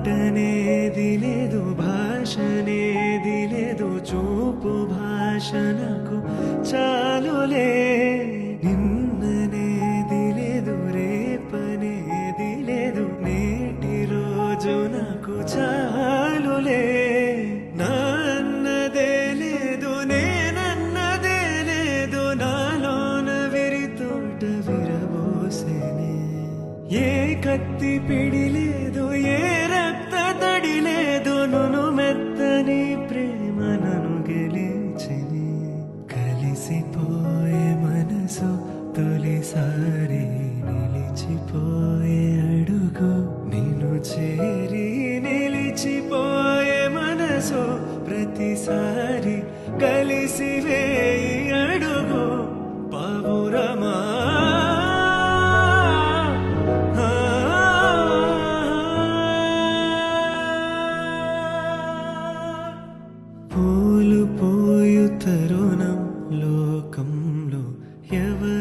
మాటనేది లేదు, భాషనేది లేదు, చూపు భాష నాకు చాలులే. నిన్ననేది లేదు, రేపనేది లేదు, నేటి రోజు నాకు చాలులే. నాన్నదే లేదు, నేనన్నదే లేదు, నాలోన విరితోట విరబోసేనే. ఏ కత్తి పిడి లేదు, ఏ రక్త తడి లేదు, నును మెత్తని ప్రేమ నన్ను గెలిచిని. కలిసిపోయే మనసు తొలిసారి నిలిచిపోయే అడుగు, నిన్ను చేరి నిలిచిపోయే మనసు ప్రతిసారి కలిసి వేయి అడుగు. పావురమా పూలు పోయు తరుణం లోకంలో ఎవరు